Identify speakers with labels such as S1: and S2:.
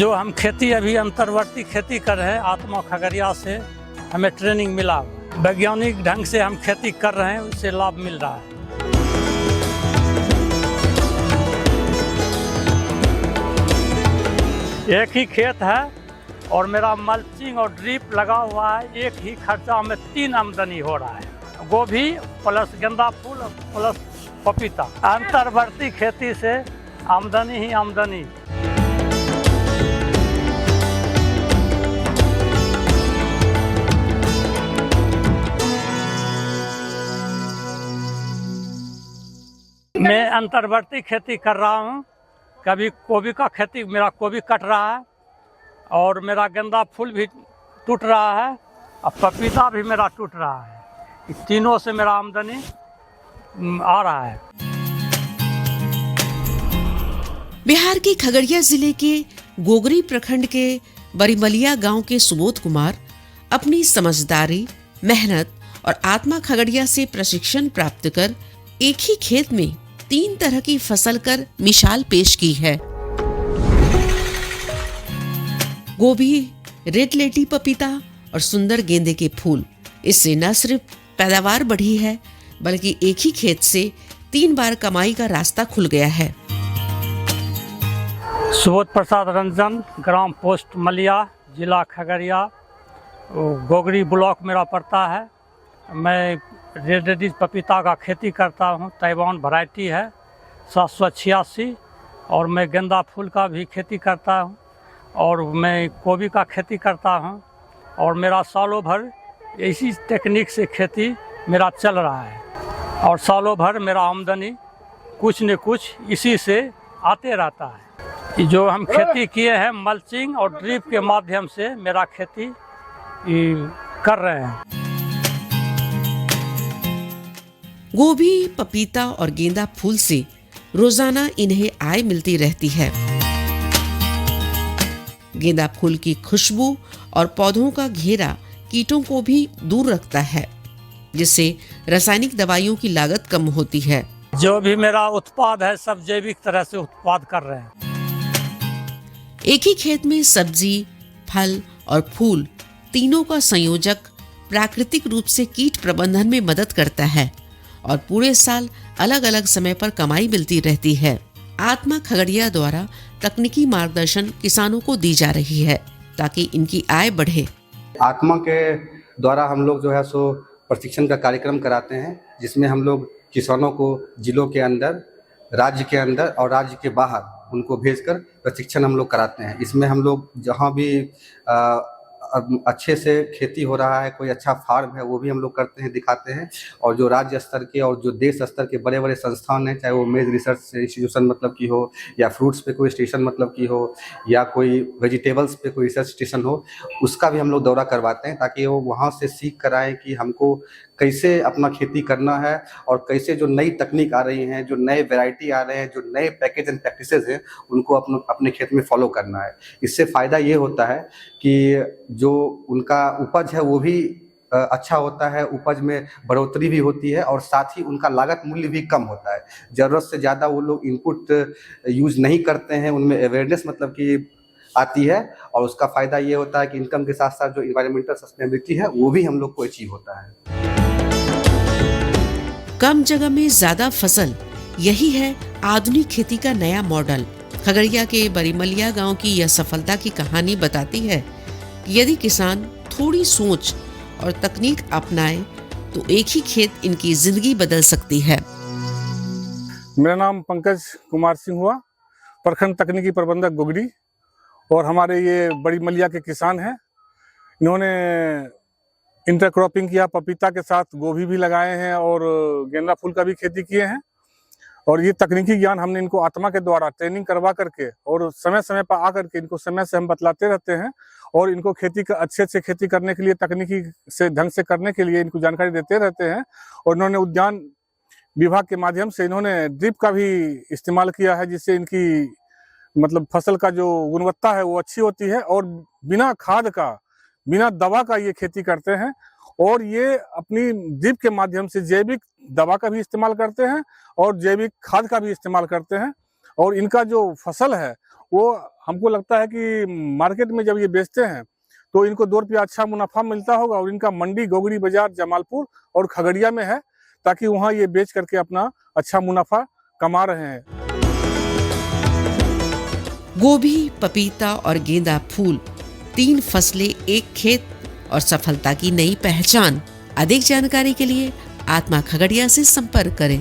S1: जो हम खेती अभी अंतर्वर्ती खेती कर रहे हैं आत्मा खगड़िया से हमें ट्रेनिंग मिला, वैज्ञानिक ढंग से हम खेती कर रहे हैं, उससे लाभ मिल रहा है। एक ही खेत है और मेरा मल्चिंग और ड्रिप लगा हुआ है, एक ही खर्चा में 3 आमदनी हो रहा है, गोभी प्लस गेंदा फूल प्लस पपीता। अंतर्वर्ती खेती से आमदनी ही आमदनी। मैं अंतर्वर्ती खेती कर रहा हूँ, कभी गोभी का खेती, मेरा गोभी कट रहा है और मेरा गेंदा फूल भी टूट रहा है और पपीता भी मेरा टूट रहा है। इस तीनों से मेरा आमदनी आ रहा है।
S2: बिहार के खगड़िया जिले के गोगरी प्रखंड के बरीमलिया गांव के सुबोध कुमार अपनी समझदारी, मेहनत और आत्मा खगड़िया से प्रशिक्षण प्राप्त कर एक ही खेत में 3 तरह की फसल कर मिसाल पेश की है। गोभी, रेड लेडी पपीता और सुंदर गेंदे के फूल। इससे न सिर्फ पैदावार बढ़ी है बल्कि एक ही खेत से 3 बार कमाई का रास्ता खुल गया है।
S1: सुबोध प्रसाद रंजन, ग्राम पोस्ट मलिया, जिला खगड़िया, गोगरी ब्लॉक मेरा पड़ता है। मैं रेड लेडी पपीता का खेती करता हूँ, ताइवान वैरायटी है 786, और मैं गेंदा फूल का भी खेती करता हूँ और मैं गोभी का खेती करता हूँ और मेरा सालों भर इसी टेक्निक से खेती मेरा चल रहा है और सालों भर मेरा आमदनी कुछ न कुछ इसी से आते रहता है। जो हम खेती किए हैं मल्चिंग और ड्रिप के माध्यम से मेरा खेती कर रहे हैं।
S2: गोभी, पपीता और गेंदा फूल से रोजाना इन्हें आय मिलती रहती है। गेंदा फूल की खुशबू और पौधों का घेरा कीटों को भी दूर रखता है, जिससे रासायनिक दवाइयों की लागत कम होती है।
S1: जो भी मेरा उत्पाद है सब जैविक तरह से उत्पाद कर रहे हैं।
S2: एक ही खेत में सब्जी, फल और फूल तीनों का संयोजक प्राकृतिक रूप से कीट प्रबंधन में मदद करता है और पूरे साल अलग अलग समय पर कमाई मिलती रहती है। आत्मा खगड़िया द्वारा तकनीकी मार्गदर्शन किसानों को दी जा रही है ताकि इनकी आय बढ़े।
S3: आत्मा के द्वारा हम लोग जो है सो प्रशिक्षण का कार्यक्रम कराते हैं, जिसमें हम लोग किसानों को जिलों के अंदर, राज्य के अंदर और राज्य के बाहर उनको भेजकर प्रशिक्षण हम लोग कराते हैं। इसमें हम लोग जहाँ भी अच्छे से खेती हो रहा है, कोई अच्छा फार्म है, वो भी हम लोग करते हैं, दिखाते हैं। और जो राज्य स्तर के और जो देश स्तर के बड़े बड़े संस्थान हैं, चाहे वो मेज रिसर्च इंस्टीट्यूशन मतलब की हो, या फ्रूट्स पे कोई स्टेशन मतलब की हो, या कोई वेजिटेबल्स पे कोई रिसर्च स्टेशन हो, उसका भी हम लोग दौरा करवाते हैं ताकि वो वहाँ से सीख कर आएँ कि हमको कैसे अपना खेती करना है और कैसे जो नई तकनीक आ रही हैं, जो नए वैरायटी आ रहे हैं, जो नए पैकेज एंड प्रैक्टिसेस हैं, उनको अपने खेत में फॉलो करना है। इससे फ़ायदा ये होता है कि जो उनका उपज है वो भी अच्छा होता है, उपज में बढ़ोतरी भी होती है और साथ ही उनका लागत मूल्य भी कम होता है। ज़रूरत से ज़्यादा वो लोग इनपुट यूज़ नहीं करते हैं, उनमें अवेयरनेस मतलब कि आती है और उसका फ़ायदा ये होता है कि इनकम के साथ साथ जो इन्वायरमेंटल सस्टेनेबिलिटी है वो भी हम लोग को अचीव होता है।
S2: कम जगह में ज्यादा फसल, यही है आधुनिक खेती का नया मॉडल। खगड़िया के बरीमलिया गांव की यह सफलता की कहानी बताती है कि यदि किसान थोड़ी सोच और तकनीक अपनाए तो एक ही खेत इनकी जिंदगी बदल सकती है।
S4: मेरा नाम पंकज कुमार सिंह हुआ, प्रखंड तकनीकी प्रबंधक गोगरी, और हमारे ये बरीमलिया के किसान हैं। इन्होंने इंटरक्रॉपिंग किया, पपीता के साथ गोभी भी लगाए हैं और गेंदा फूल का भी खेती किए हैं। और ये तकनीकी ज्ञान हमने इनको आत्मा के द्वारा ट्रेनिंग करवा करके और समय समय पर आकर के इनको समय से हम बतलाते रहते हैं और इनको खेती का अच्छे से खेती करने के लिए, तकनीकी से ढंग से करने के लिए इनको जानकारी देते रहते हैं। और इन्होंने उद्यान विभाग के माध्यम से इन्होंने ड्रिप का भी इस्तेमाल किया है, जिससे इनकी मतलब फसल का जो गुणवत्ता है वो अच्छी होती है और बिना खाद का, बिना दवा का ये खेती करते हैं। और ये अपनी ड्रिप के माध्यम से जैविक दवा का भी इस्तेमाल करते हैं और जैविक खाद का भी इस्तेमाल करते हैं। और इनका जो फसल है वो हमको लगता है कि मार्केट में जब ये बेचते हैं तो इनको 2 रुपया अच्छा मुनाफा मिलता होगा, और इनका मंडी गोगरी बाजार जमालपुर और खगड़िया में है, ताकि वहाँ ये बेच करके अपना अच्छा मुनाफा कमा रहे हैं।
S2: गोभी, पपीता और गेंदा फूल 3 फसलें एक खेत और सफलता की नई पहचान। अधिक जानकारी के लिए आत्मा खगड़िया से संपर्क करें।